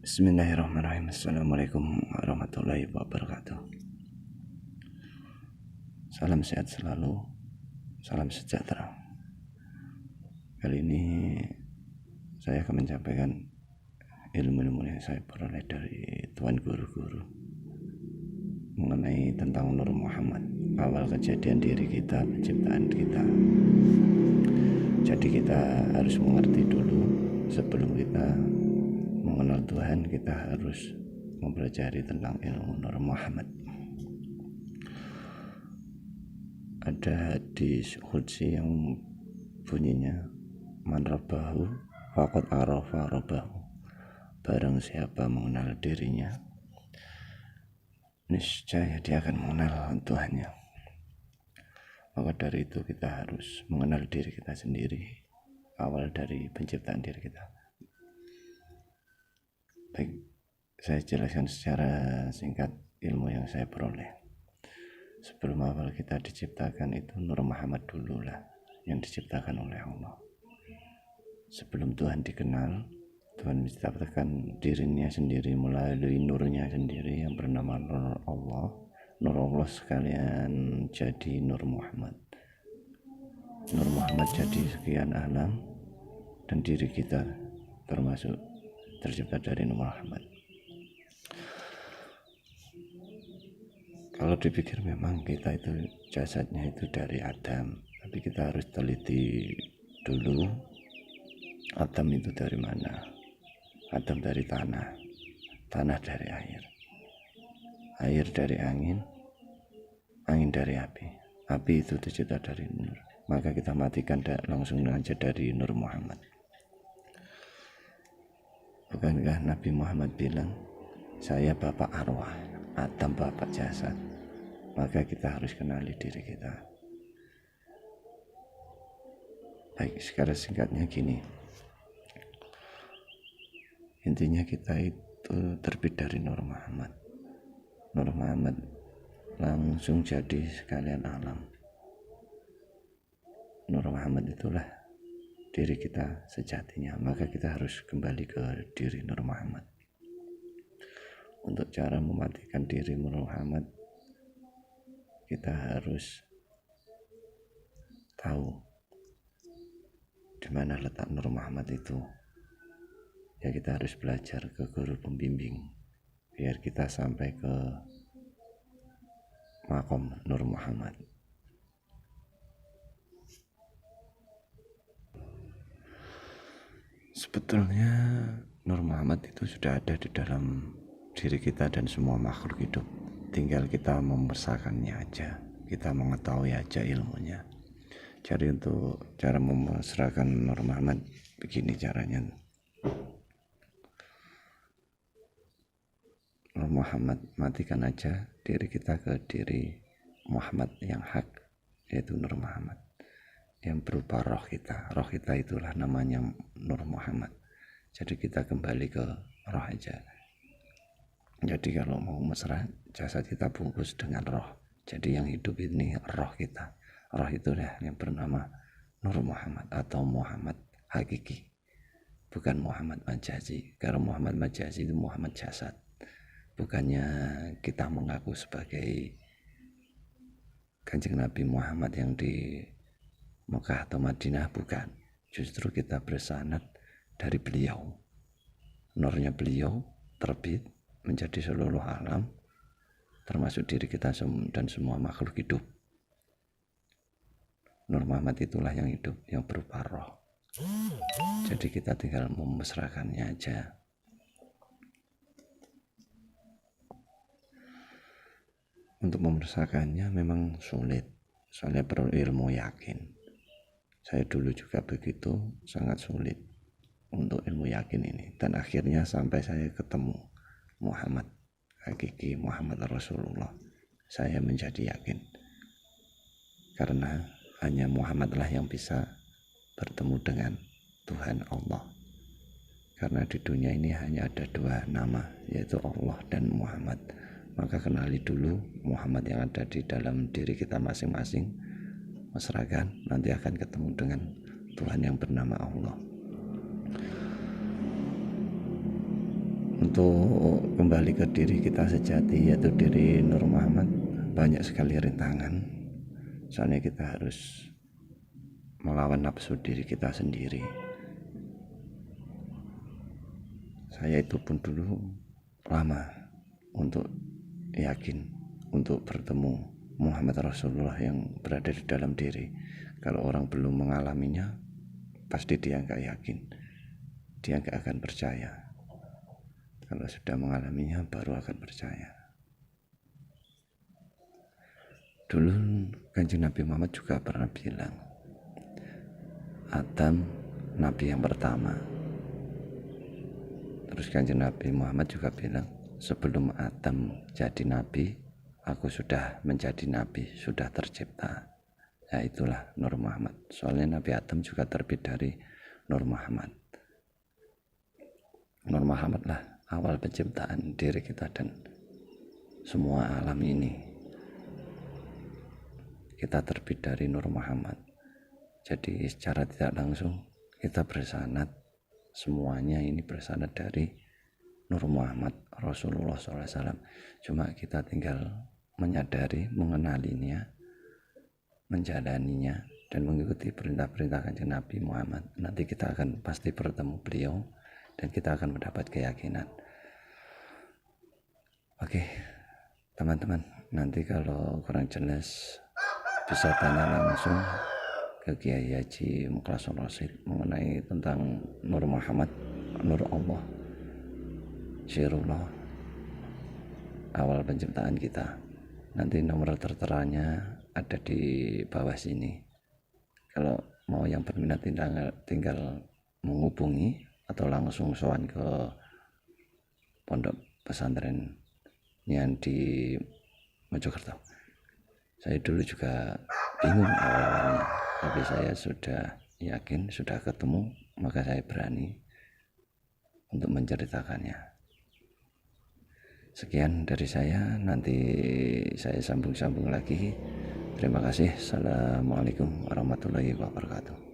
Bismillahirrahmanirrahim. Assalamualaikum warahmatullahi wabarakatuh. Salam sehat selalu, salam sejahtera. Kali ini saya akan menyampaikan ilmu-ilmu yang saya peroleh dari Tuan Guru-Guru mengenai tentang Nur Muhammad, awal kejadian diri kita, penciptaan kita. Jadi kita harus mengerti dulu sebelum kita mengenal Tuhan, kita harus mempelajari tentang ilmu Nur Muhammad. Ada hadis qudsi yang bunyinya, man rabbahu faqad arafa rabbahu, barang siapa mengenal dirinya, niscaya dia akan mengenal Tuhannya. Maka dari itu kita harus mengenal diri kita sendiri, awal dari penciptaan diri kita. Baik, saya jelaskan secara singkat ilmu yang saya peroleh. Sebelum awal kita diciptakan itu Nur Muhammad dulu lah yang diciptakan oleh Allah. Sebelum Tuhan dikenal, Tuhan menciptakan dirinya sendiri melalui nurnya sendiri yang bernama Nur Allah. Nur Allah sekalian jadi Nur Muhammad. Nur Muhammad jadi sekian alam, dan diri kita termasuk tercipta dari Nur Muhammad. Kalau dipikir memang kita itu jasadnya itu dari Adam, tapi kita harus teliti dulu Adam itu dari mana. Adam dari tanah, tanah dari air, air dari angin, angin dari api, api itu tercipta dari nur. Maka kita matikan langsung aja dari Nur Muhammad. Bukankah Nabi Muhammad bilang, saya bapak arwah, Adam bapak jasad. Maka kita harus kenali diri kita. Baik, sekarang singkatnya gini. Intinya kita itu terbit dari Nur Muhammad. Nur Muhammad langsung jadi sekalian alam. Nur Muhammad itulah diri kita sejatinya. Maka kita harus kembali ke diri Nur Muhammad. Untuk cara mematikan diri Nur Muhammad, kita harus tahu di mana letak Nur Muhammad itu. Ya, kita harus belajar ke guru pembimbing biar kita sampai ke makom Nur Muhammad. Sebetulnya Nur Muhammad itu sudah ada di dalam diri kita dan semua makhluk hidup. Tinggal kita membesarkannya aja, kita mengetahui aja ilmunya. Jadi untuk cara memasrahkan Nur Muhammad begini caranya. Nur Muhammad, matikan aja diri kita ke diri Muhammad yang hak, yaitu Nur Muhammad yang berupa roh kita. Roh kita itulah namanya Nur Muhammad. Jadi kita kembali ke roh aja. Jadi kalau mau mesra, jasad kita bungkus dengan roh. Jadi yang hidup ini roh kita. Roh itulah yang bernama Nur Muhammad atau Muhammad hakiki, bukan Muhammad majazi. Karena Muhammad majazi itu Muhammad jasad. Bukannya kita mengaku sebagai Kanjeng Nabi Muhammad yang di Mekah atau Madinah, bukan. Justru kita bersanad dari beliau. Nurnya beliau terbit menjadi seluruh alam, termasuk diri kita dan semua makhluk hidup. Nur Muhammad itulah yang hidup, yang berupa roh. Jadi kita tinggal memesrakannya aja. Untuk memesrakannya memang sulit, soalnya perlu ilmu yakin. Saya dulu juga begitu, sangat sulit untuk ilmu yakin ini. Dan akhirnya sampai saya ketemu Muhammad hakiki, Muhammad Rasulullah, saya menjadi yakin. Karena hanya Muhammadlah yang bisa bertemu dengan Tuhan Allah. Karena di dunia ini hanya ada dua nama, yaitu Allah dan Muhammad. Maka kenali dulu Muhammad yang ada di dalam diri kita masing-masing, mesrakan, nanti akan ketemu dengan Tuhan yang bernama Allah. untuk kembali ke diri kita sejati, yaitu diri Nur Muhammad, banyak sekali rintangan. Soalnya kita harus melawan nafsu diri kita sendiri. Saya itu pun dulu lama untuk yakin untuk bertemu Muhammad Rasulullah yang berada di dalam diri. Kalau orang belum mengalaminya, pasti dia nggak yakin, dia nggak akan percaya. Kalau sudah mengalaminya, baru akan percaya. Dulu Kanjeng Nabi Muhammad juga pernah bilang, Adam Nabi yang pertama. Terus Kanjeng Nabi Muhammad juga bilang, sebelum Adam jadi Nabi, aku sudah menjadi Nabi, sudah tercipta. Ya itulah Nur Muhammad. Soalnya Nabi Adam juga terbit dari Nur Muhammad. Nur Muhammad lah awal penciptaan diri kita dan semua alam ini. Kita terbit dari Nur Muhammad. Jadi secara tidak langsung kita bersanad, semuanya ini bersanad dari Nur Muhammad Rasulullah SAW. Cuma kita tinggal menyadari, mengenalinya, menjalaninya, dan mengikuti perintah-perintah Kanjeng Nabi Muhammad. Nanti kita akan pasti bertemu beliau dan kita akan mendapat keyakinan. Oke, teman-teman, nanti kalau kurang jelas bisa tanya langsung ke Kiai Haji Mukhlasul Rasyid mengenai tentang Nur Muhammad, Nur Allah, Sirullah, awal penciptaan kita. Nanti nomor terteranya ada di bawah sini. Kalau mau yang berminat tinggal menghubungi atau langsung sowan ke pondok pesantren yang di Mojokerto. Saya dulu juga bingung awal-awalnya, tapi saya sudah yakin, sudah ketemu, maka saya berani untuk menceritakannya. Sekian dari saya, nanti saya sambung-sambung lagi. Terima kasih. Assalamualaikum warahmatullahi wabarakatuh.